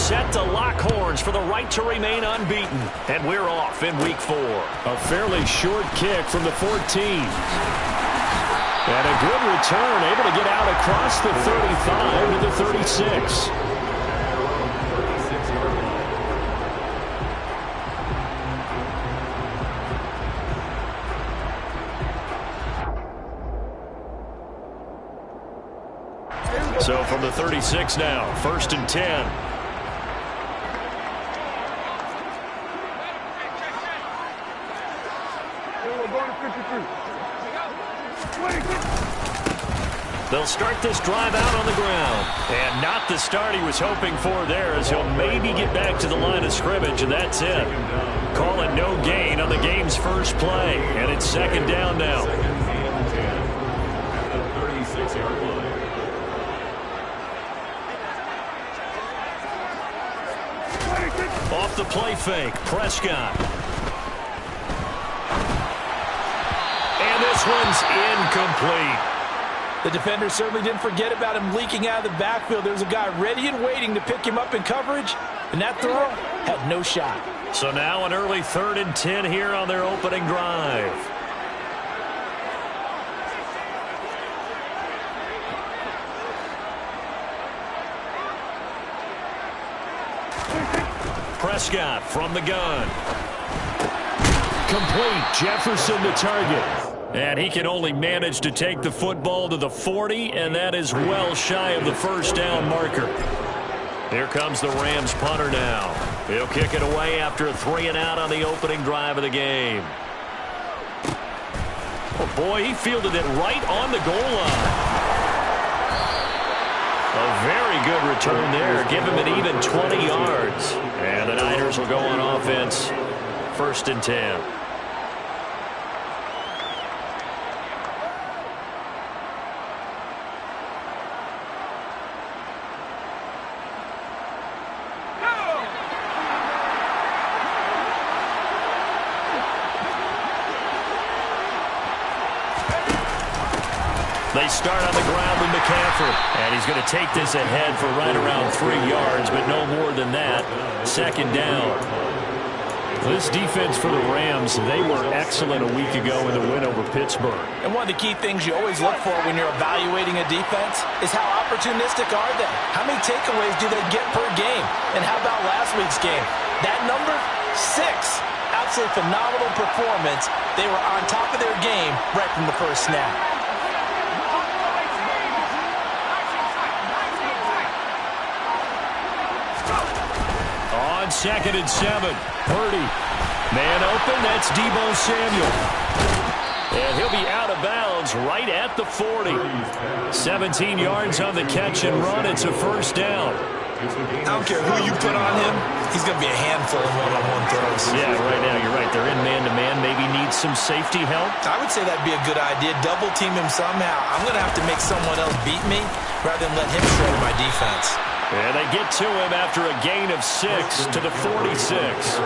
set to lock horns for the right to remain unbeaten. And we're off in week 4. A fairly short kick from the 14. And a good return, able to get out across the 35 to the 36. So from the 36 now, 1st and 10. They'll start this drive out on the ground. And not the start he was hoping for there, as he'll maybe get back to the line of scrimmage, and that's it. Call it no gain on the game's first play. And it's 2nd down now. Off the play fake, Prescott. And this one's incomplete. The defender certainly didn't forget about him leaking out of the backfield. There was a guy ready and waiting to pick him up in coverage, and that throw had no shot. So now an early 3rd and 10 here on their opening drive. Prescott from the gun. Complete. Jefferson to target. And he can only manage to take the football to the 40, and that is well shy of the 1st down marker. Here comes the Rams punter now. He'll kick it away after a 3 and out on the opening drive of the game. Oh boy, he fielded it right on the goal line. A very good return there. Give him an even 20 yards. And the Niners will go on offense. 1st and 10. They start on the ground with McCaffrey. And he's going to take this ahead for right around 3 yards, but no more than that. 2nd down. This defense for the Rams, they were excellent a week ago in the win over Pittsburgh. And one of the key things you always look for when you're evaluating a defense is how opportunistic are they? How many takeaways do they get per game? And how about last week's game? That number, 6. Absolutely phenomenal performance. They were on top of their game right from the first snap. On 2nd and 7. Purdy. Man open, that's Deebo Samuel. And he'll be out of bounds right at the 40. 17 yards on the catch and run. It's a 1st down. I don't care who you put on him. He's going to be a handful of one-on-one throws. Yeah, right now you're right. They're in man-to-man. Maybe needs some safety help. I would say that'd be a good idea. Double team him somehow. I'm going to have to make someone else beat me rather than let him shred my defense. And they get to him after a gain of 6 to the 46.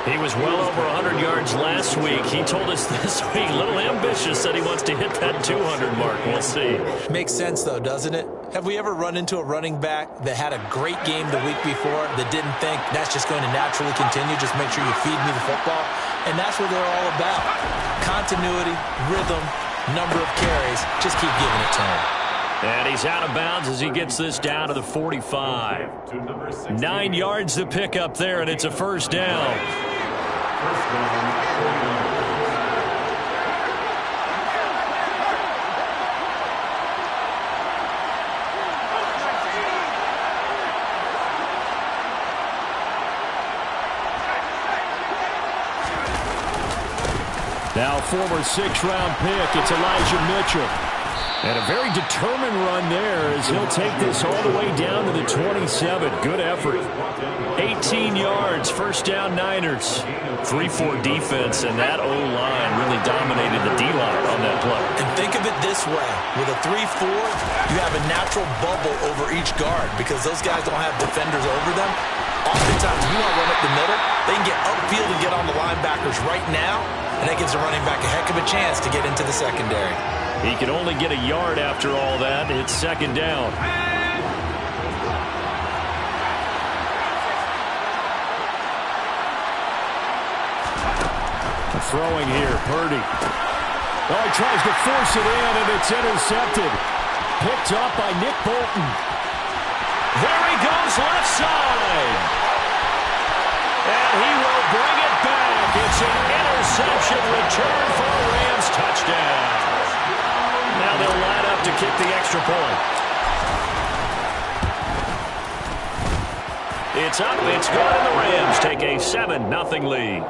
He was well over 100 yards last week. He told us this week, a little ambitious, that he wants to hit that 200 mark. We'll see. Makes sense, though, doesn't it? Have we ever run into a running back that had a great game the week before that didn't think that's just going to naturally continue? Just make sure you feed me the football. And that's what they're all about. Continuity, rhythm, number of carries. Just keep giving it to him. And he's out of bounds as he gets this down to the 45. 9 yards to pick up there, and it's a 1st down. Now former 6th-round pick, it's Elijah Mitchell. And a very determined run there as he'll take this all the way down to the 27. Good effort. 18 yards, 1st down Niners. 3-4 defense, and that O-line really dominated the D-line on that play. And think of it this way. With a 3-4, you have a natural bubble over each guard because those guys don't have defenders over them. Oftentimes, you want to run up the middle, they can get upfield and get on the linebackers right now, and that gives the running back a heck of a chance to get into the secondary. He can only get a yard after all that. It's 2nd down. throwing here. Purdy. Oh, he tries to force it in, and it's intercepted. Picked up by Nick Bolton. There he goes, left side. And he will bring it back. It's an interception return for a Rams touchdown. Now they'll line up to kick the extra point. It's up, it's good, and the Rams take a 7-0 lead.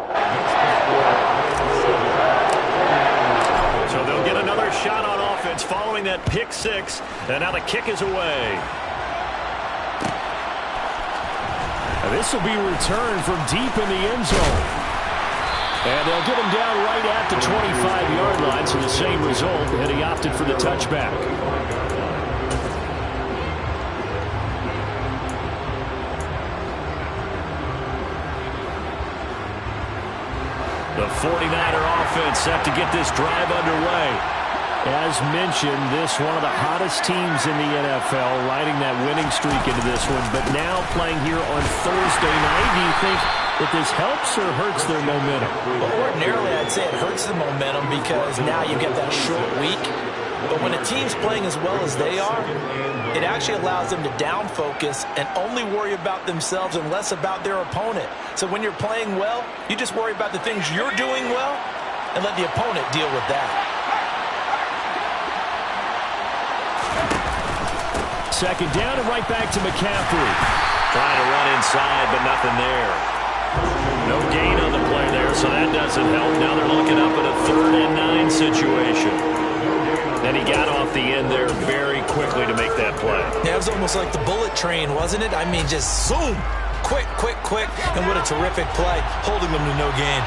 So they'll get another shot on offense following that pick six, and now the kick is away. Now this will be returned from deep in the end zone. And they'll get him down right at the 25-yard line, so the same result, and he opted for the touchback. The 49er offense set to get this drive underway. As mentioned, this one of the hottest teams in the NFL, riding that winning streak into this one, but now playing here on Thursday night. Do you think that this helps or hurts their momentum? Well, ordinarily, I'd say it hurts the momentum because now you get that short week. But when a team's playing as well as they are, it actually allows them to down focus and only worry about themselves and less about their opponent. So when you're playing well, you just worry about the things you're doing well and let the opponent deal with that. Second down and right back to McCaffrey. Trying to run inside, but nothing there. No gain on the play there, so that doesn't help. Now they're looking up at a 3rd and 9 situation. And he got off the end there very quickly to make that play. Yeah, it was almost like the bullet train, wasn't it? I mean, just zoom. Quick, quick, quick. And what a terrific play, holding them to no gain.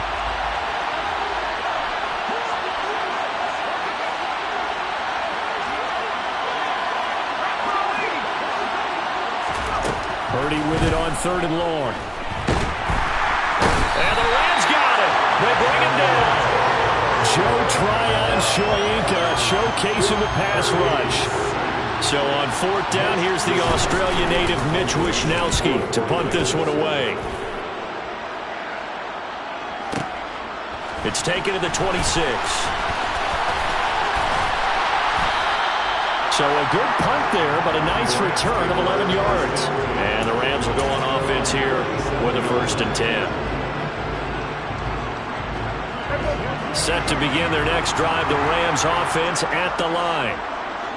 Purdy with it on 3rd and long. And the Rams got it. They bring him down. Joe Tryon-Shoyinka showcasing the pass rush. So on 4th down, here's the Australia native Mitch Wishnowsky to punt this one away. It's taken to the 26. So a good punt there, but a nice return of 11 yards. And the Rams will go on offense here with a 1st and 10. Set to begin their next drive, the Rams offense at the line.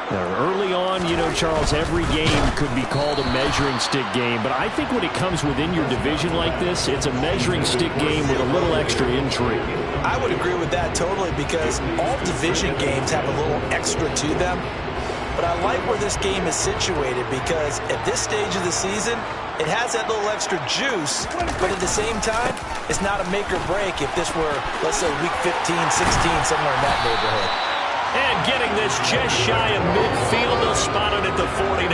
Now, early on, you know, Charles, every game could be called a measuring stick game, but I think when it comes within your division like this, it's a measuring stick game with a little extra intrigue. I would agree with that totally because all division games have a little extra to them. But I like where this game is situated because at this stage of the season, it has that little extra juice, but at the same time, it's not a make or break if this were, let's say, week 15, 16, somewhere in that neighborhood. And getting this just shy of midfield, they'll spot it at the 49.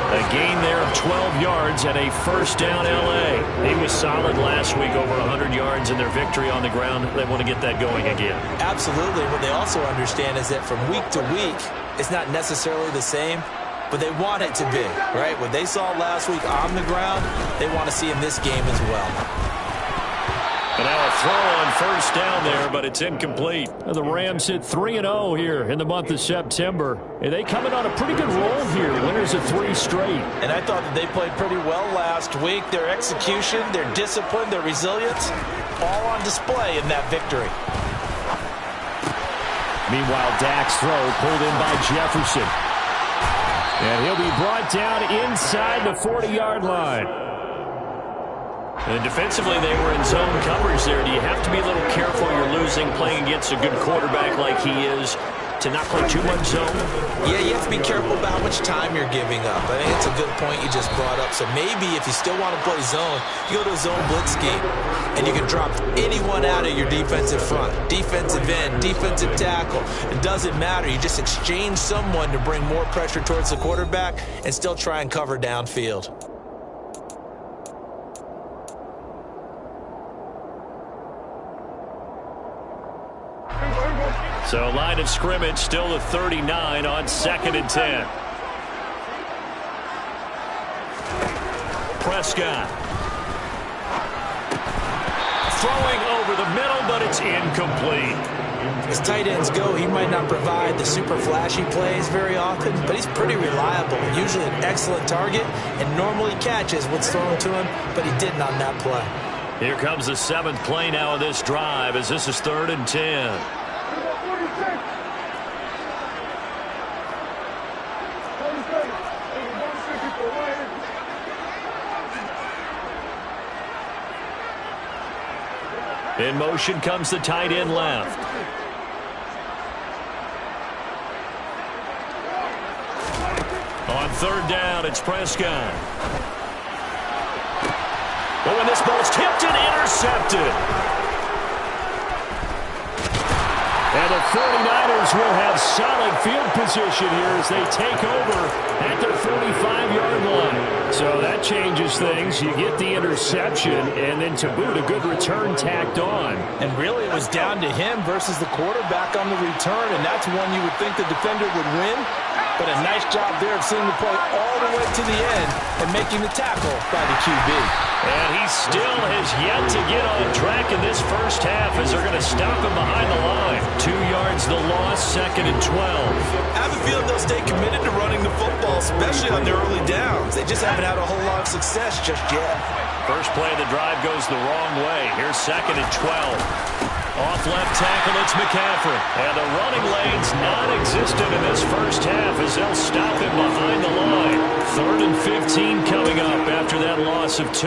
A gain there of 12 yards and a 1st down L.A. He was solid last week, over 100 yards in their victory on the ground. They want to get that going again. Absolutely. What they also understand is that from week to week, it's not necessarily the same, but they want it to be, right? What they saw last week on the ground, they want to see in this game as well. And now a throw on 1st down there, but it's incomplete. The Rams hit 3-0 here in the month of September. And they come in on a pretty good roll here. Winners of 3 straight. And I thought that they played pretty well last week. Their execution, their discipline, their resilience, all on display in that victory. Meanwhile, Dak's throw pulled in by Jefferson. And he'll be brought down inside the 40-yard line. And defensively, they were in zone coverage there. Do you have to be a little careful? You're losing, playing against a good quarterback like he is, to not play too much zone? Yeah, you have to be careful about how much time you're giving up. I think it's a good point you just brought up. So maybe if you still want to play zone, you go to a zone blitz scheme, and you can drop anyone out of your defensive front. Defensive end, defensive tackle. It doesn't matter. You just exchange someone to bring more pressure towards the quarterback and still try and cover downfield. So line of scrimmage still the 39 on 2nd and 10. Prescott. throwing over the middle, but it's incomplete. As tight ends go, he might not provide the super flashy plays very often, but he's pretty reliable. Usually an excellent target and normally catches what's thrown to him, but he didn't on that play. Here comes the 7th play now of this drive as this is 3rd and 10. In motion comes the tight end left. On 3rd down, it's Prescott. But when this ball's tipped and intercepted. And the 49ers will have solid field position here as they take over at their 45-yard line. So that changes things. You get the interception, and then to boot, a good return tacked on. And really it was down to him versus the quarterback on the return, and that's one you would think the defender would win. But a nice job there of seeing the play all the way to the end and making the tackle by the QB. And he still has yet to get on track in this first half as they're going to stop him behind the line. 2 yards the loss, 2nd and 12. I have a feeling they'll stay committed to running the football, especially on their early downs. They just haven't had a whole lot of success just yet. First play of the drive goes the wrong way. Here's 2nd and 12. Off left tackle, it's McCaffrey. And the running lane's non-existent in this first half as they'll stop him behind the line. 3rd and 15 coming up after that loss of 2.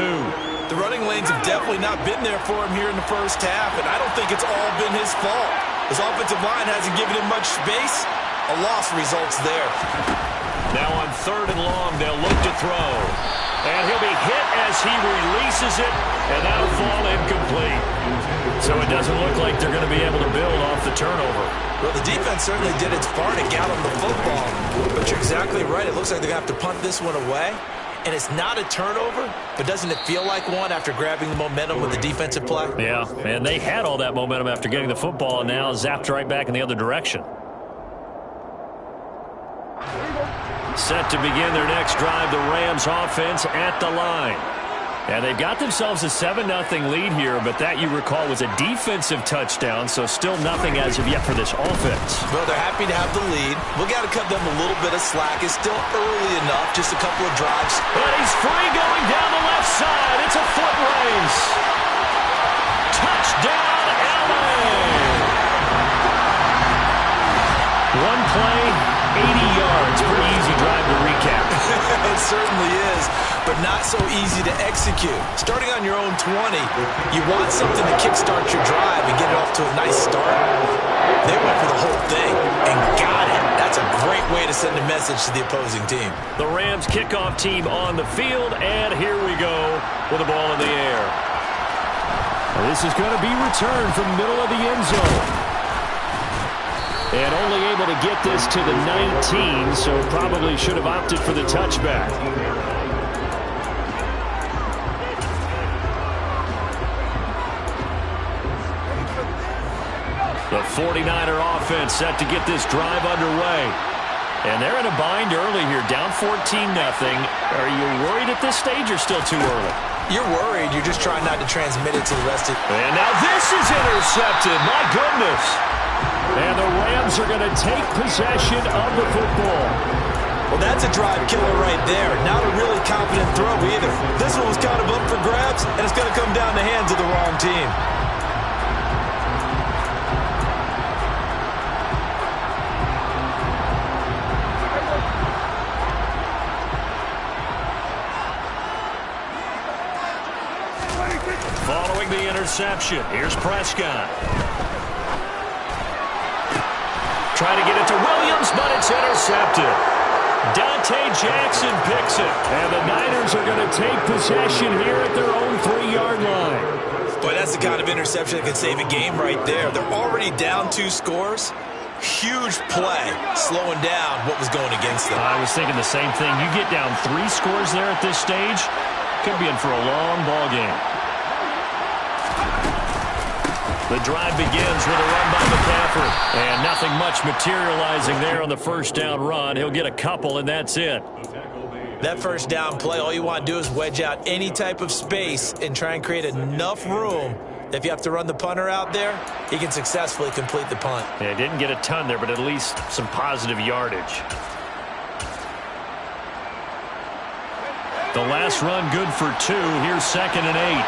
The running lanes have definitely not been there for him here in the first half, and I don't think it's all been his fault. His offensive line hasn't given him much space. A loss results there. Now on 3rd and long, they'll look to throw. And he'll be hit as he releases it, and that'll fall incomplete. So it doesn't look like they're going to be able to build off the turnover. Well, the defense certainly did its part to gallop the football. But you're exactly right. It looks like they're going to have to punt this one away. And it's not a turnover, but doesn't it feel like one after grabbing the momentum with the defensive play? Yeah, and they had all that momentum after getting the football, and now zapped right back in the other direction. Set to begin their next drive, the Rams offense at the line. And they've got themselves a 7-0 lead here, but that, you recall, was a defensive touchdown, so still nothing as of yet for this offense. Well, they're happy to have the lead. We've got to cut them a little bit of slack. It's still early enough, just a couple of drives. And he's free going down the left side. It's a foot race. Touchdown, LA! One play, 80 yards. Pretty easy drive to recap. It certainly is, but not so easy to execute. Starting on your own 20, you want something to kickstart your drive and get it off to a nice start. They went for the whole thing and got it. That's a great way to send a message to the opposing team. The Rams kickoff team on the field, and here we go with the ball in the air. This is going to be returned from middle of the end zone. And only able to get this to the 19, so probably should have opted for the touchback. The 49er offense set to get this drive underway. And they're in a bind early here, down 14-0. Are you worried at this stage or still too early? You're worried. You're just trying not to transmit it to the rest of it. And now this is intercepted. My goodness. And the Rams are going to take possession of the football. Well, that's a drive killer right there. Not a really confident throw either. This one was kind of up for grabs, and it's going to come down the hands of the wrong team. Following the interception, here's Prescott. Try to get it to Williams, but it's intercepted. Dante Jackson picks it. And the Niners are going to take possession here at their own 3-yard line. Boy, that's the kind of interception that could save a game right there. They're already down 2 scores. Huge play, slowing down what was going against them. I was thinking the same thing. You get down 3 scores there at this stage, could be in for a long ball game. The drive begins with a run by McCaffrey. And nothing much materializing there on the first down run. He'll get a couple, and that's it. That first down play, all you want to do is wedge out any type of space and try and create enough room If you have to run the punter out there, he can successfully complete the punt. Yeah, didn't get a ton there, but at least some positive yardage. The last run good for 2. Here's 2nd and 8.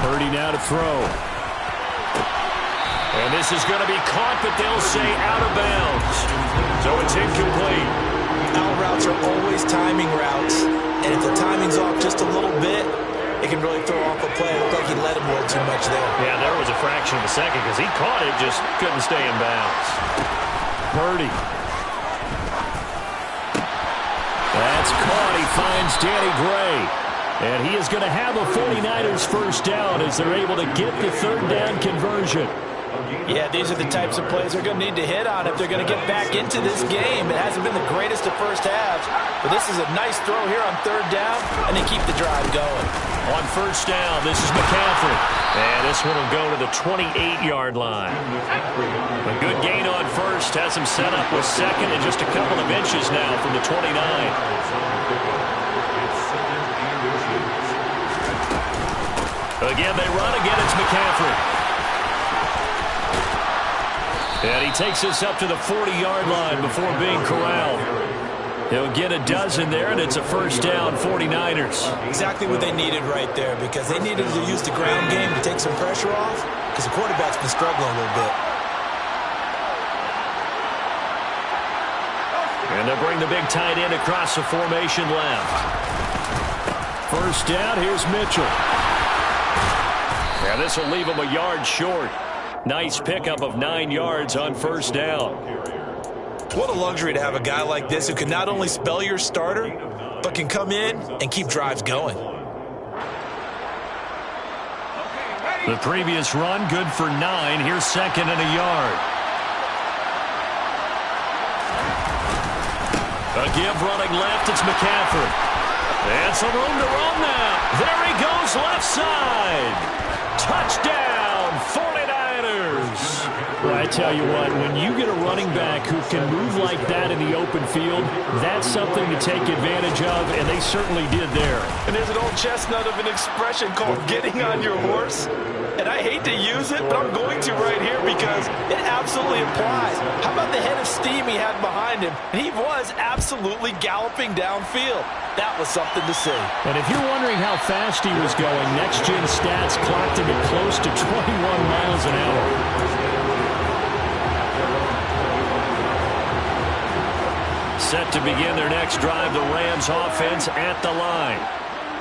Purdy now to throw. And this is going to be caught, but they'll say out of bounds. So it's incomplete. Out routes are always timing routes. And if the timing's off just a little bit, it can really throw off a play. It looked like he let him a little too much there. Yeah, there was a fraction of a second because he caught it, just couldn't stay in bounds. Purdy. That's caught. He finds Danny Gray. And he is going to have a 49ers first down as they're able to get the 3rd down conversion. Yeah, these are the types of plays they're going to need to hit on if they're going to get back into this game. It hasn't been the greatest of first halves, but this is a nice throw here on 3rd down, and they keep the drive going. On 1st down, this is McCaffrey. And this one will go to the 28-yard line. A good gain on 1st, has him set up with 2nd and just a couple of inches now from the 29. Again, they run. Again, it's McCaffrey. And he takes this up to the 40-yard line before being corralled. He'll get a dozen there, and it's a first down, 49ers. Exactly what they needed right there, because they needed to use the ground game to take some pressure off, because the quarterback's been struggling a little bit. And they'll bring the big tight end across the formation left. First down, here's Mitchell. Yeah, this will leave him a yard short. Nice pickup of 9 yards on 1st down. What a luxury to have a guy like this who can not only spell your starter, but can come in and keep drives going. The previous run, good for 9. Here's 2nd and a yard. A give running left, it's McCaffrey. And some room to run now. There he goes, left side. Touchdown, 49ers. Well, I tell you what, when you get a running back who can move like that in the open field, that's something to take advantage of, and they certainly did there. And there's an old chestnut of an expression called getting on your horse. And I hate to use it, but I'm going to right here because it absolutely applies. How about the head of steam he had behind him? And he was absolutely galloping downfield. That was something to see. And if you're wondering how fast he was going, Next Gen Stats clocked him at close to 21 miles an hour. Set to begin their next drive, the Rams offense at the line.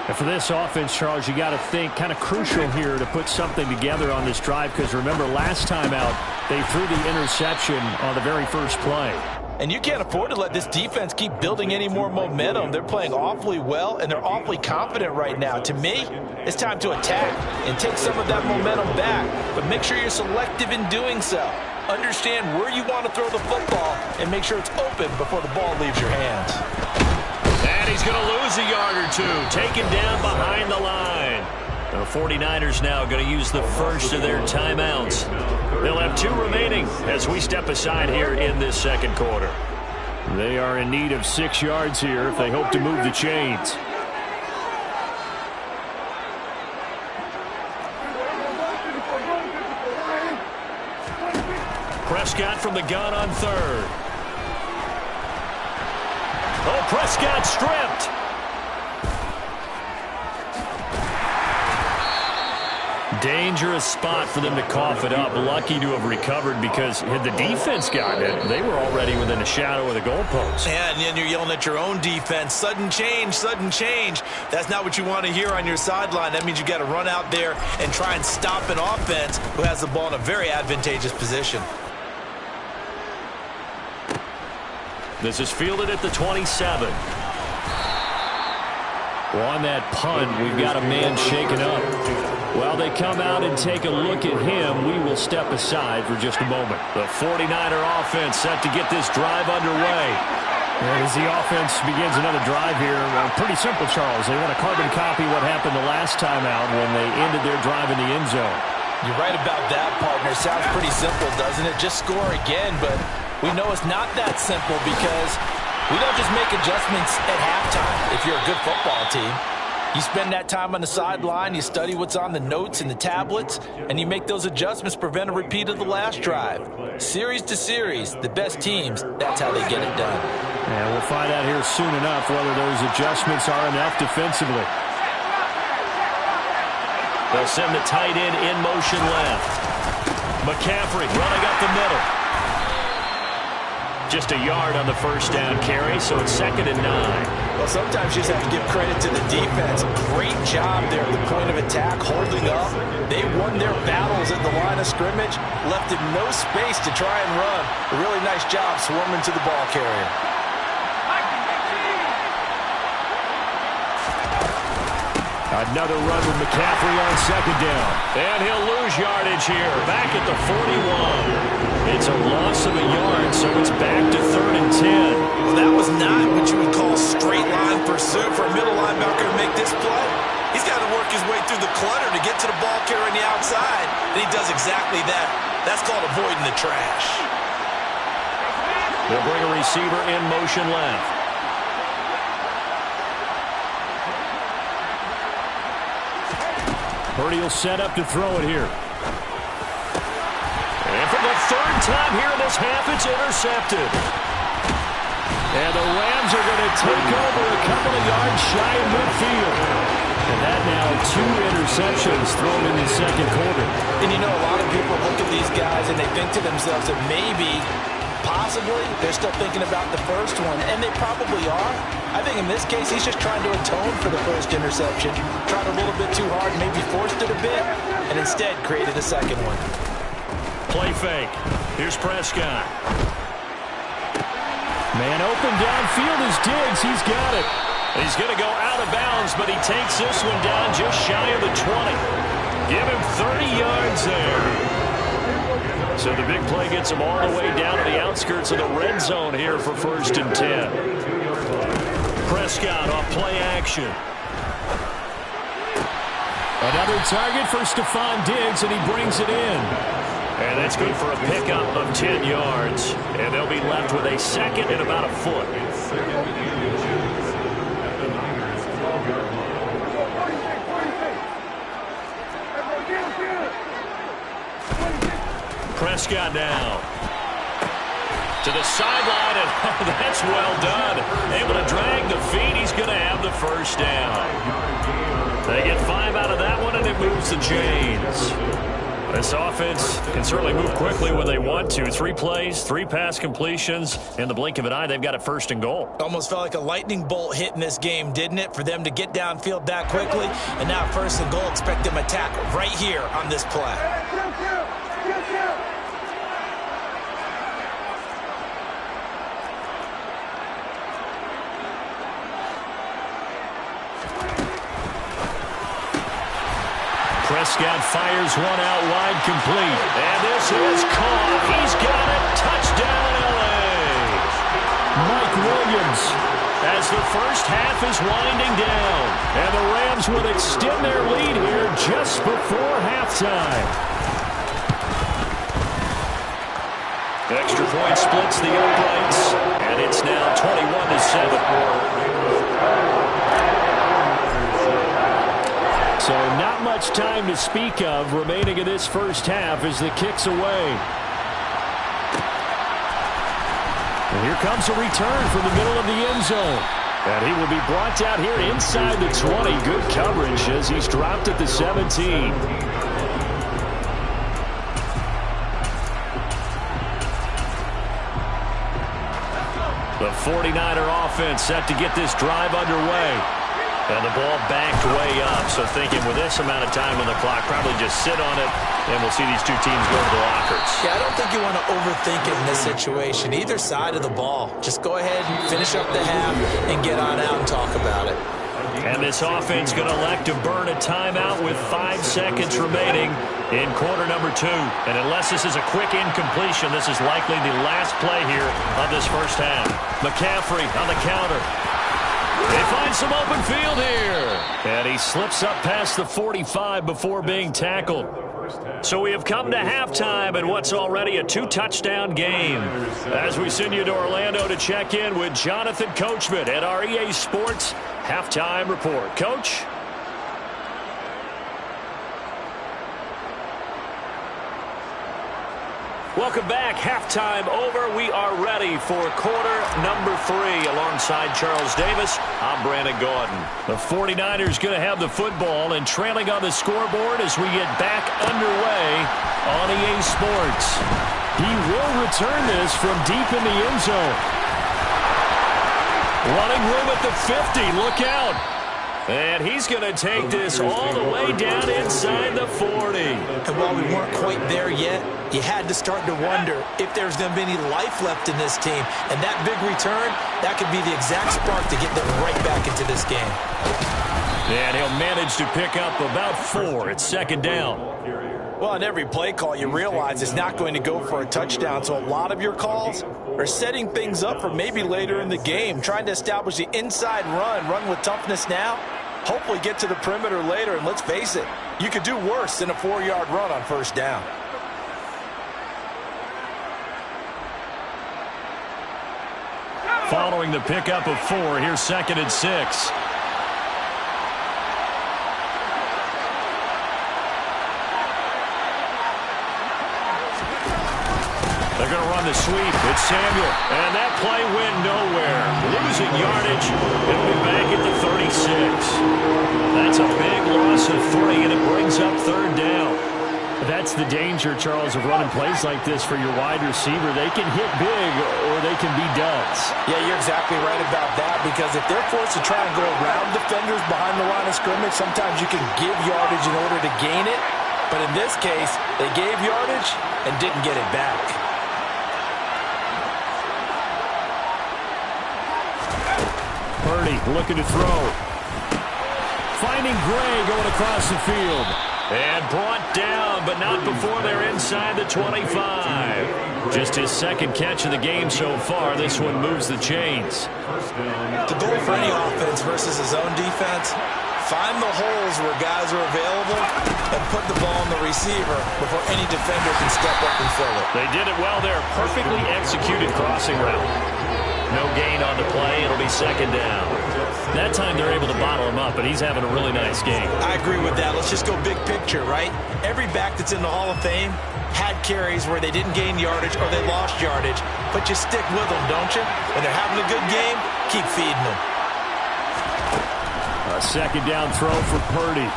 And for this offense, Charles, you got to think kind of crucial here to put something together on this drive, because remember last time out they threw the interception on the very first play. And you can't afford to let this defense keep building any more momentum. They're playing awfully well, and they're awfully confident right now. To me, it's time to attack and take some of that momentum back, but make sure you're selective in doing so. Understand where you want to throw the football and make sure it's open before the ball leaves your hands. And he's going to lose a yard or two, taken down behind the line. The 49ers now going to use the first of their timeouts. They'll have 2 remaining as we step aside here in this second quarter. They are in need of 6 yards here if they hope to move the chains. Prescott from the gun on 3rd. Oh, Prescott stripped. Dangerous spot for them to cough it up. Lucky to have recovered, because had the defense gotten it, they were already within a shadow of the goalpost. Yeah, and then you're yelling at your own defense. Sudden change, sudden change. That's not what you want to hear on your sideline. That means you got to run out there and try and stop an offense who has the ball in a very advantageous position. This is fielded at the 27. Well, on that punt, we've got a man shaken up. While they come out and take a look at him, we will step aside for just a moment. The 49er offense set to get this drive underway. And as the offense begins another drive here, pretty simple, Charles. They want to carbon copy what happened the last time out when they ended their drive in the end zone. You're right about that, partner. Sounds pretty simple, doesn't it? Just score again, but we know it's not that simple because we don't just make adjustments at halftime if you're a good football team. You spend that time on the sideline, you study what's on the notes and the tablets, and you make those adjustments to prevent a repeat of the last drive. Series to series, the best teams, that's how they get it done. And we'll find out here soon enough whether those adjustments are enough defensively. They'll send the tight end in motion left. McCaffrey running up the middle. Just a yard on the first down carry, so it's 2nd and 9. Well, sometimes you just have to give credit to the defense. Great job there at the point of attack, holding up. They won their battles at the line of scrimmage, left it no space to try and run. A really nice job swarming to the ball carrier. Another run with McCaffrey on 2nd down. And he'll lose yardage here, back at the 41. It's a loss of a yard, so it's back to 3rd and 10. Well, that was not what you would call straight line pursuit for a middle linebacker to make this play. He's got to work his way through the clutter to get to the ball carrier on the outside, and he does exactly that. That's called avoiding the trash. They'll bring a receiver in motion left. Purdy will set up to throw it here. And for the 3rd time here in this half, it's intercepted. And the Rams are going to take over a couple of yards shy of midfield. And that now 2 interceptions thrown in the 2nd quarter. And you know, a lot of people look at these guys and they think to themselves that maybe, possibly, they're still thinking about the first one. And they probably are. I think in this case, he's just trying to atone for the first interception. Tried a little bit too hard, maybe forced it a bit, and instead created a second one. Play fake. Here's Prescott. Man open downfield is Diggs. He's got it. He's going to go out of bounds, but he takes this one down just shy of the 20. Give him 30 yards there. So the big play gets him all the way down to the outskirts of the red zone here for 1st and 10. Prescott off play action. Another target for Stephon Diggs, and he brings it in. And that's good for a pickup of 10 yards. And they'll be left with a 2nd and about a foot. Prescott now. To the sideline, and that's well done. Able to drag the feet. He's going to have the first down. They get 5 out of that one, and it moves the chains. This offense can certainly move quickly when they want to. 3 plays, 3 pass completions. In the blink of an eye, they've got it 1st and goal. Almost felt like a lightning bolt hit in this game, didn't it? For them to get downfield that quickly. And now 1st and goal, expect them to attack right here on this play. Prescott fires one out wide, complete. And this is caught. He's got it. Touchdown, L.A. Mike Williams. As the first half is winding down. And the Rams would extend their lead here just before halftime. Extra point splits the uprights. And it's now 21-7. So not much time to speak of remaining in this first half as the kick's away. And here comes a return from the middle of the end zone. And he will be brought down here inside the 20. Good coverage as he's dropped at the 17. The 49er offense set to get this drive underway. And the ball backed way up. So thinking with this amount of time on the clock, probably just sit on it, and we'll see these two teams go to the lockers. Yeah, I don't think you want to overthink it in this situation. Either side of the ball. Just go ahead and finish up the half and get on out and talk about it. And this offense going to elect to burn a timeout with 5 seconds remaining in quarter number 2. And unless this is a quick incompletion, this is likely the last play here of this first half. McCaffrey on the counter. They find some open field here. And he slips up past the 45 before being tackled. So we have come to halftime in what's already a 2-touchdown game. As we send you to Orlando to check in with Jonathan Coachman at our EA Sports Halftime Report. Coach? Welcome back. Halftime over. We are ready for quarter number 3. Alongside Charles Davis, I'm Brandon Gaudin. The 49ers going to have the football and trailing on the scoreboard as we get back underway on EA Sports. He will return this from deep in the end zone. Running room at the 50. Look out. And he's going to take this all the way down inside the 40. And while we weren't quite there yet, you had to start to wonder if there's going to be any life left in this team. And that big return, that could be the exact spark to get them right back into this game. And he'll manage to pick up about 4 at second down. Well, in every play call, you realize it's not going to go for a touchdown. So a lot of your calls are setting things up for maybe later in the game, trying to establish the inside run with toughness now, hopefully get to the perimeter later. And let's face it, you could do worse than a 4-yard run on first down. Following the pickup of 4, here's 2nd and 6. They're going to run the sweep. It's Samuel. And that play went nowhere. Losing yardage. It'll be back at the 36. That's a big loss of 3, and it brings up 3rd down. That's the danger, Charles, of running plays like this for your wide receiver. They can hit big or they can be duds. Yeah, you're exactly right about that, because if they're forced to try and go around defenders behind the line of scrimmage, sometimes you can give yardage in order to gain it. But in this case, they gave yardage and didn't get it back. Purdy looking to throw. Finding Gray going across the field. And brought down, but not before they're inside the 25. Just his 2nd catch of the game so far. This one moves the chains. The goal for any offense versus his own defense, find the holes where guys are available and put the ball on the receiver before any defender can step up and fill it. They did it well there. Perfectly executed crossing route. No gain on the play. It'll be 2nd down. That time they're able to bottle him up, but he's having a really nice game. I agree with that. Let's just go big picture, right? Every back that's in the Hall of Fame had carries where they didn't gain yardage or they lost yardage, but you stick with them, don't you? When they're having a good game, keep feeding them. A 2nd down throw for Purdy.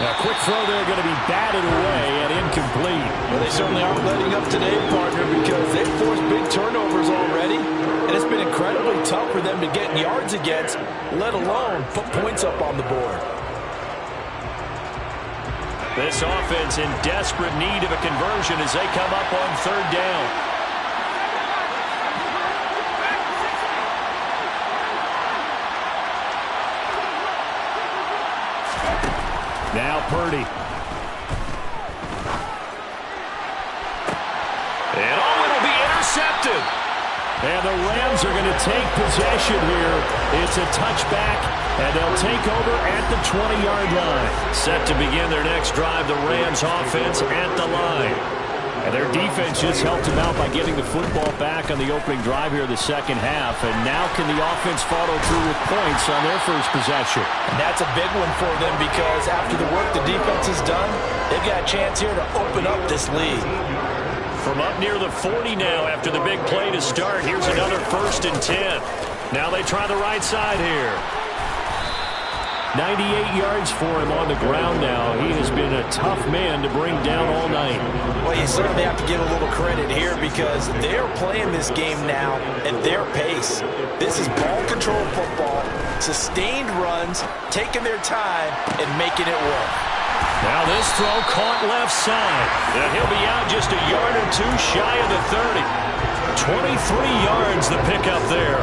A quick throw there going to be batted away and incomplete. Well, they certainly aren't letting up today, partner, because they've forced big turnovers already, and it's been incredibly tough for them to get yards against, let alone put points up on the board. This offense in desperate need of a conversion as they come up on 3rd down. Now Purdy. And it'll be intercepted. And the Rams are going to take possession here. It's a touchback, and they'll take over at the 20-yard line. Set to begin their next drive, the Rams offense at the line. And their defense just helped them out by getting the football back on the opening drive here in the 2nd half. And now can the offense follow through with points on their first possession? And that's a big one for them, because after the work the defense has done, they've got a chance here to open up this lead. From up near the 40 now after the big play to start, here's another 1st and 10. Now they try the right side here. 98 yards for him on the ground now. He has been a tough man to bring down all night. Well, you certainly have to give a little credit here, because they're playing this game now at their pace. This is ball control football, sustained runs, taking their time and making it work. Now this throw caught left side. And he'll be out just a yard or 2 shy of the 30. 23 yards the pickup there.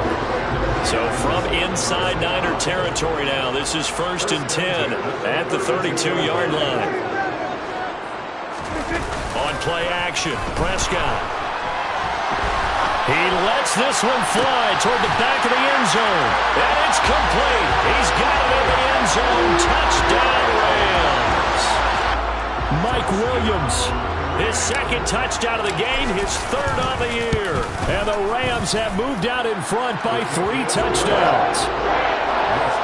So from inside Niner territory now, this is 1st and 10 at the 32-yard line. On play action, Prescott. He lets this one fly toward the back of the end zone. And it's complete. Mike Williams. His second touchdown of the game, his third of the year. And the Rams have moved out in front by 3 touchdowns.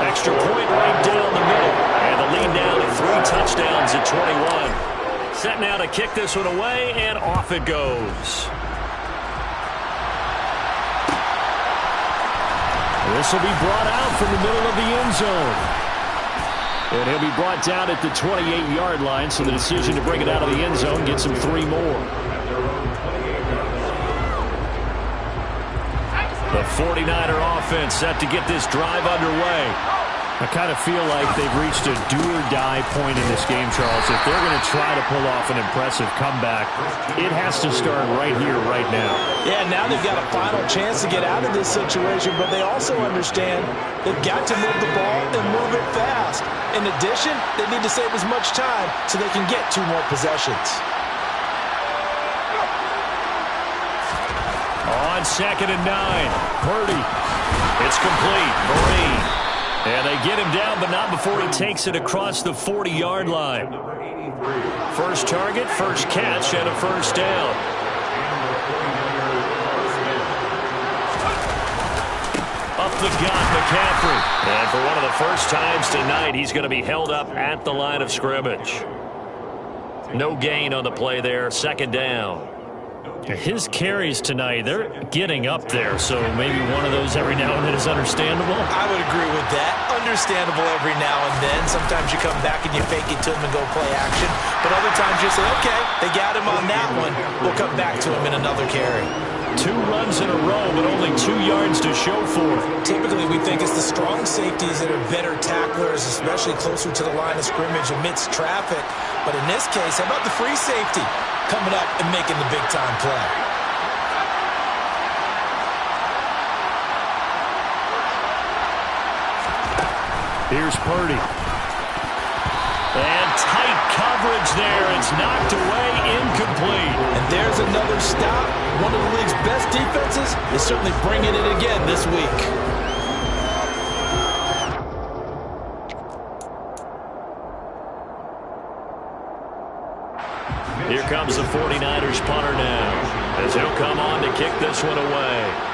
Extra point right down the middle. And the lead now to 3 touchdowns at 21. Set now to kick this one away, and off it goes. This will be brought out from the middle of the end zone. And he'll be brought down at the 28-yard line, so the decision to bring it out of the end zone gets him 3 more. The 49er offense set to get this drive underway. I kind of feel like they've reached a do-or-die point in this game, Charles. If they're going to try to pull off an impressive comeback, it has to start right here, right now. Yeah, now they've got a final chance to get out of this situation, but they also understand they've got to move the ball and move it fast. In addition, they need to save as much time so they can get 2 more possessions. On 2nd and 9, Purdy. It's complete. Marine. And they get him down, but not before he takes it across the 40-yard line. First target, first catch, and a first down. Up the gut, McCaffrey. And for one of the first times tonight, he's going to be held up at the line of scrimmage. No gain on the play there, 2nd down. His carries tonight, they're getting up there, so maybe one of those every now and then is understandable. I would agree with that. Understandable every now and then. Sometimes you come back and you fake it to him and go play action. But other times you say, okay, they got him on that one. We'll come back to him in another carry. 2 runs in a row, but only 2 yards to show for it. Typically, we think it's the strong safeties that are better tacklers, especially closer to the line of scrimmage amidst traffic. But in this case, how about the free safety coming up and making the big-time play? Here's Purdy. And tight coverage there. It's knocked away, incomplete. And there's another stop. One of the league's best defenses is certainly bringing it again this week. Here comes the 49ers punter now, as he'll come on to kick this one away.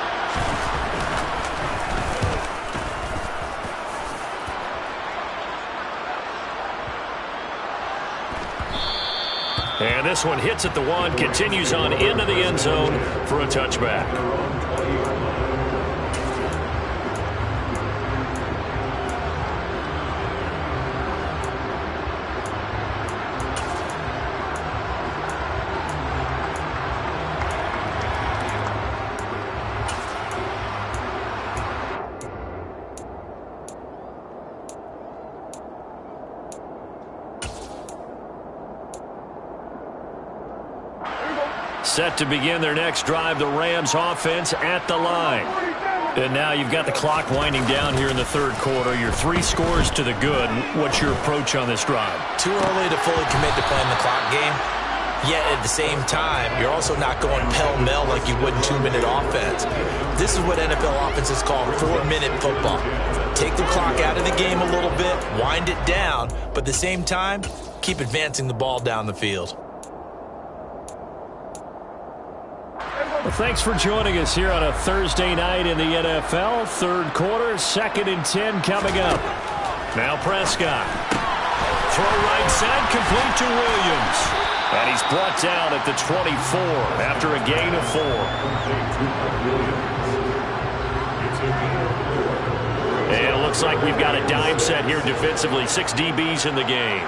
And this one hits at the 1, continues on into the end zone for a touchback. Set to begin their next drive, the Rams offense at the line. And now you've got the clock winding down here in the 3rd quarter. Your 3 scores to the good. What's your approach on this drive? Too early to fully commit to playing the clock game. Yet at the same time, you're also not going pell-mell like you would in 2-minute offense. This is what NFL offenses call 4-minute football. Take the clock out of the game a little bit, wind it down, but at the same time, keep advancing the ball down the field. Well, thanks for joining us here on a Thursday night in the NFL. 3rd quarter, 2nd and 10 coming up. Now Prescott. Throw right side, complete to Williams. And he's brought down at the 24 after a gain of 4. And it looks like we've got a dime set here defensively. 6 DBs in the game.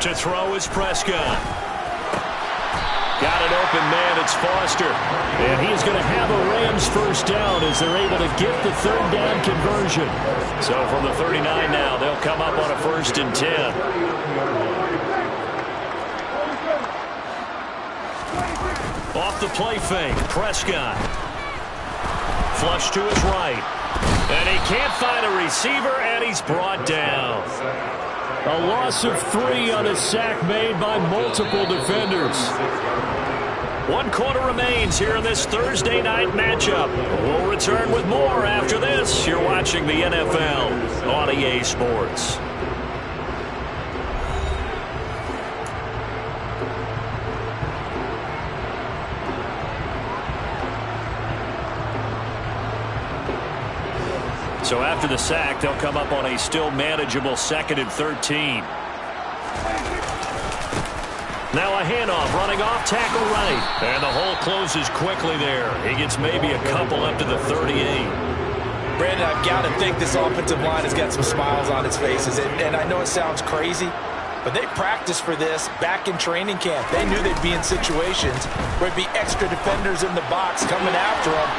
To throw is Prescott. Got an open man, it's Foster. And he's going to have a Rams first down as they're able to get the 3rd down conversion. So from the 39 now, they'll come up on a 1st and 10. Off the play fake, Prescott. Flush to his right. And he can't find a receiver, and he's brought down. A loss of 3 on a sack made by multiple defenders. 1 quarter remains here in this Thursday night matchup. We'll return with more after this. You're watching the NFL on EA Sports. So after the sack, they'll come up on a still manageable 2nd and 13. Now a handoff, running off, tackle right. And the hole closes quickly there. He gets maybe a couple up to the 38. Brandon, I've got to think this offensive line has got some smiles on its faces. And I know it sounds crazy, but they practiced for this back in training camp. They knew they'd be in situations where it'd be extra defenders in the box coming after them,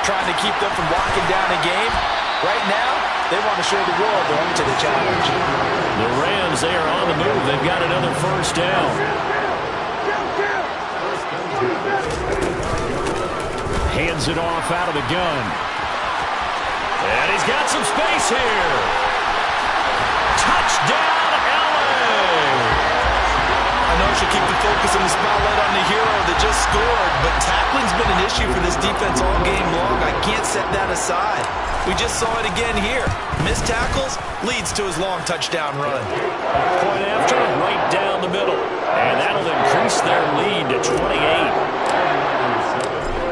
trying to keep them from locking down a game. Right now, they want to show the world they're up to the challenge. The Rams, they are on the move. They've got another first down. Hands it off out of the gun. And he's got some space here. Touchdown, LA! I know I should keep the focus and the spotlight on the hero that just scored, but tackling's been an issue for this defense all game long. I can't set that aside. We just saw it again here. Missed tackles leads to his long touchdown run. Point after, right down the middle. And that'll increase their lead to 28.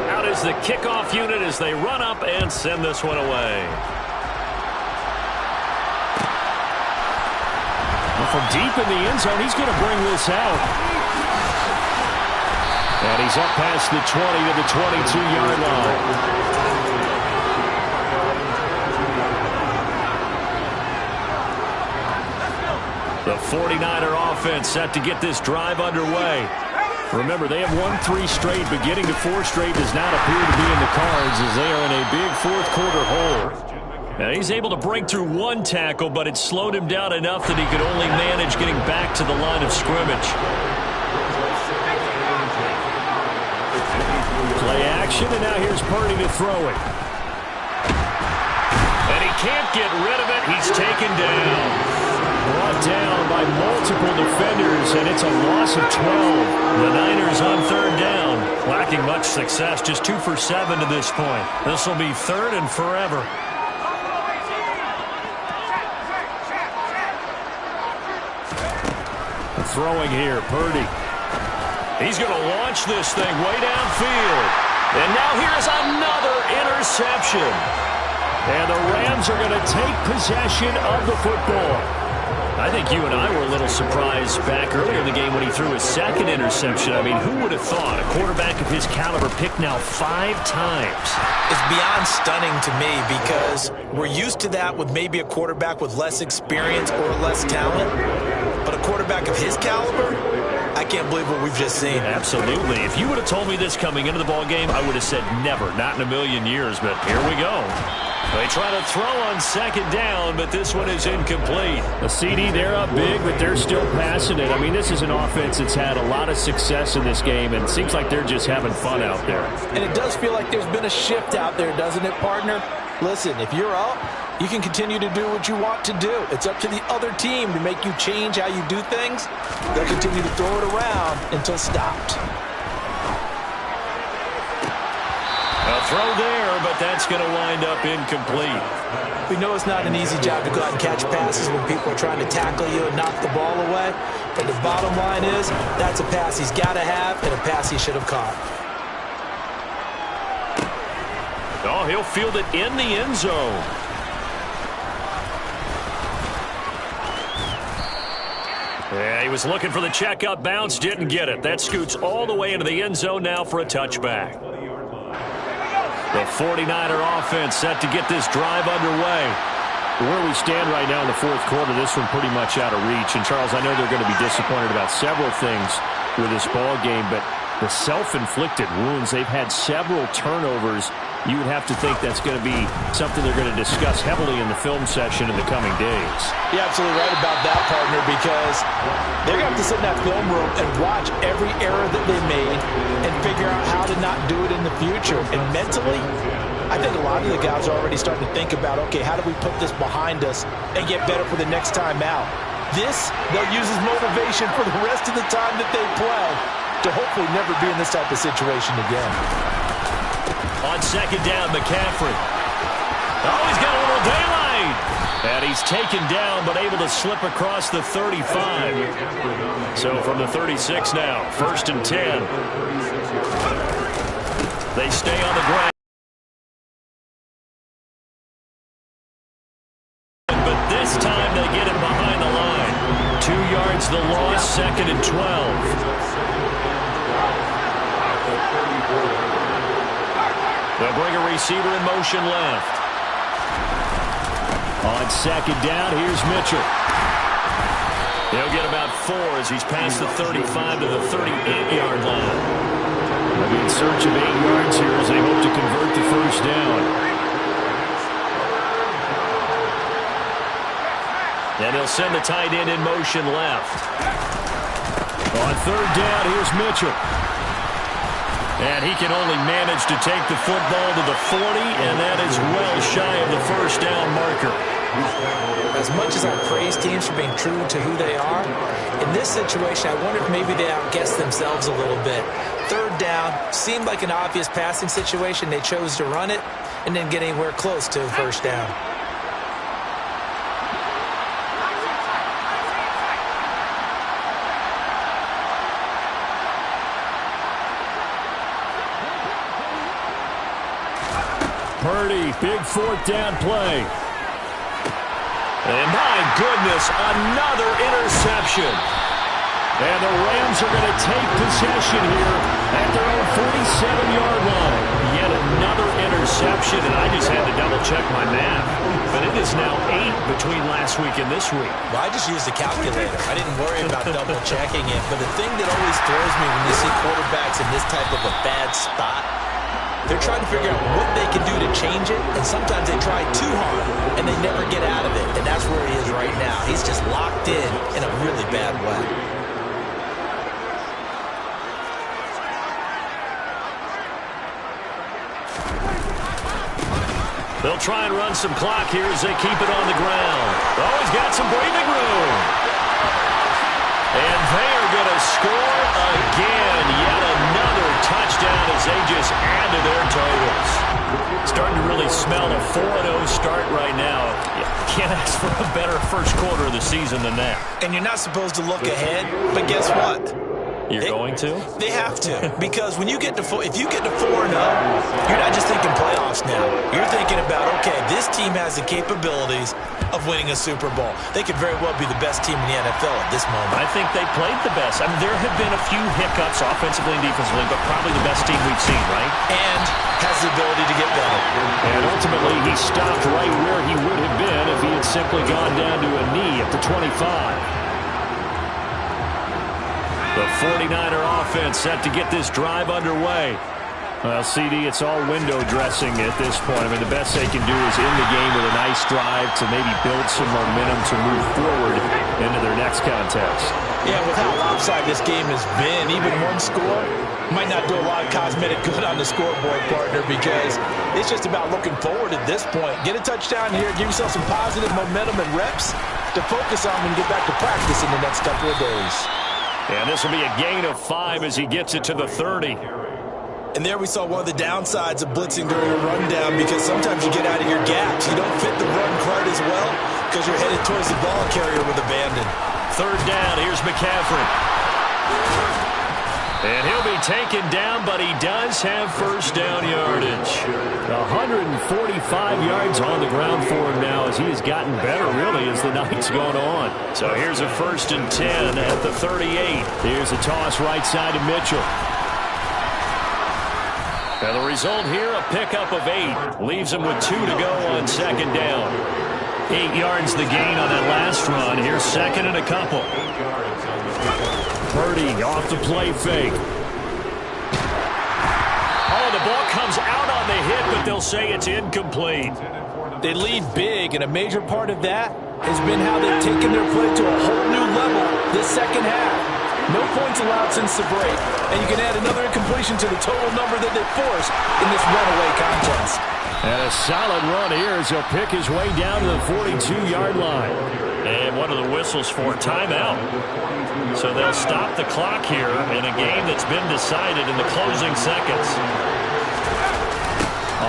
Out is the kickoff unit as they run up and send this one away. From deep in the end zone, he's going to bring this out. And he's up past the 20 to the 22-yard line. The 49er offense set to get this drive underway. Remember, they have won 3 straight, but getting to 4 straight does not appear to be in the cards as they are in a big fourth-quarter hole. Now, he's able to break through 1 tackle, but it slowed him down enough that he could only manage getting back to the line of scrimmage. Play action, and now here's Purdy to throw it. And he can't get rid of it. He's taken down. Brought down by multiple defenders, and it's a loss of 12. The Niners on 3rd down. Lacking much success, just 2 for 7 to this point. This will be 3rd and forever. Throwing here, Purdy. He's going to launch this thing way downfield. And now here's another interception. And the Rams are going to take possession of the football. I think you and I were a little surprised back earlier in the game when he threw his 2nd interception. I mean, who would have thought a quarterback of his caliber picked now 5 times? It's beyond stunning to me because we're used to that with maybe a quarterback with less experience or less talent. But a quarterback of his caliber, I can't believe what we've just seen. Absolutely. If you would have told me this coming into the ballgame, I would have said never, not in a million years. But here we go. They try to throw on 2nd down, but this one is incomplete. A CD, they're up big, but they're still passing it. I mean, this is an offense that's had a lot of success in this game, and it seems like they're just having fun out there. And it does feel like there's been a shift out there, doesn't it, partner? Listen, if you're up, you can continue to do what you want to do. It's up to the other team to make you change how you do things. They'll continue to throw it around until stopped. A throw there, but that's going to wind up incomplete. We know it's not an easy job to go out and catch passes when people are trying to tackle you and knock the ball away. But the bottom line is, that's a pass he's got to have and a pass he should have caught. Oh, he'll field it in the end zone. Yeah, he was looking for the checkup bounce, didn't get it. That scoots all the way into the end zone now for a touchback. The 49er offense set to get this drive underway. Where we stand right now in the 4th quarter, this one pretty much out of reach. And, Charles, I know they're going to be disappointed about several things with this ball game, but the self-inflicted wounds, they've had several turnovers. You would have to think that's going to be something they're going to discuss heavily in the film session in the coming days. You're absolutely right about that, partner, because they're going to have to sit in that film room and watch every error that they made and figure out how to not do it in the future. And mentally, I think a lot of the guys are already starting to think about, okay, how do we put this behind us and get better for the next time out? This, they'll use as motivation for the rest of the time that they play. to hopefully never be in this type of situation again. On second down, McCaffrey. Oh, he's got a little daylight. And he's taken down, but able to slip across the 35. So from the 36 now, 1st and 10. They stay on the ground. But this time they get him behind the line. 2 yards the loss, 2nd and 12. They'll bring a receiver in motion left. On second down, here's Mitchell. He'll get about 4 as he's past the 35 to the 38-yard line. They'll be in search of 8 yards here as they hope to convert the first down. And he'll send the tight end in motion left. On third down, here's Mitchell. And he can only manage to take the football to the 40, and that is well shy of the first down marker. As much as I praise teams for being true to who they are, in this situation, I wonder if maybe they outguessed themselves a little bit. Third down seemed like an obvious passing situation. They chose to run it and didn't get anywhere close to first down. Purdy, big 4th down play. And my goodness, another interception. And the Rams are going to take possession here at their own 47-yard line. Yet another interception, and I just had to double-check my math. But it is now 8 between last week and this week. Well, I just used the calculator. I didn't worry about double-checking it. But the thing that always throws me when you see quarterbacks in this type of a bad spot, they're trying to figure out what they can do to change it, and sometimes they try too hard, and they never get out of it, and that's where he is right now. He's just locked in a really bad way. They'll try and run some clock here as they keep it on the ground. Oh, he's got some breathing room. And they are going to score again. Yet another touchdown as they just add to their totals. Starting to really smell a 4-0 start right now. You can't ask for a better first quarter of the season than that. And you're not supposed to look ahead, but guess what? You're going to? They have to, because when you get to if you get to 4-0, you're not just thinking playoffs now. You're thinking about, okay, this team has the capabilities of winning a Super Bowl. They could very well be the best team in the NFL at this moment. I think they played the best. I mean, there have been a few hiccups offensively and defensively, but probably the best team we've seen, right? And has the ability to get better. And ultimately, he stopped right where he would have been if he had simply gone down to a knee at the 25. The 49er offense set to get this drive underway. Well, CD, it's all window dressing at this point. I mean, the best they can do is end the game with a nice drive to maybe build some momentum to move forward into their next contest. Yeah, with how lopsided this game has been, even one score might not do a lot of cosmetic good on the scoreboard, partner, because it's just about looking forward at this point. Get a touchdown here, give yourself some positive momentum and reps to focus on when you get back to practice in the next couple of days. And this will be a gain of 5 as he gets it to the 30. And there we saw one of the downsides of blitzing during a rundown, because sometimes you get out of your gaps. You don't fit the run quite as well because you're headed towards the ball carrier with abandon. Third down, here's McCaffrey. And he'll be taken down, but he does have first down yardage. 145 yards on the ground for him now as he has gotten better, really, as the night's gone on. So here's a 1st and 10 at the 38. Here's a toss right side to Mitchell. And the result here, a pickup of 8. Leaves him with 2 to go on second down. 8 yards the gain on that last run. Here's 2nd and a couple. Purdy off the play fake. Oh, the ball comes out on the hit, but they'll say it's incomplete. They lead big, and a major part of that has been how they've taken their play to a whole new level this second half. No points allowed since the break, and you can add another incompletion to the total number that they forced in this runaway contest. And a solid run here as he'll pick his way down to the 42-yard line. And what are the whistles for? Timeout. So they'll stop the clock here in a game that's been decided in the closing seconds.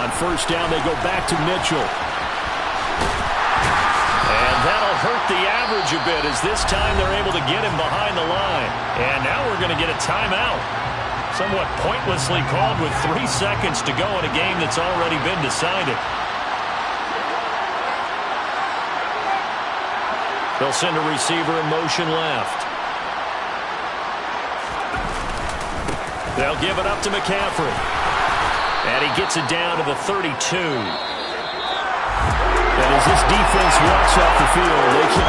On first down, they go back to Mitchell. And that'll hurt the average a bit, as this time they're able to get him behind the line. And now we're going to get a timeout. Somewhat pointlessly called with 3 seconds to go in a game that's already been decided. They'll send a receiver in motion left. They'll give it up to McCaffrey. And he gets it down to the 32. And as this defense walks off the field, they can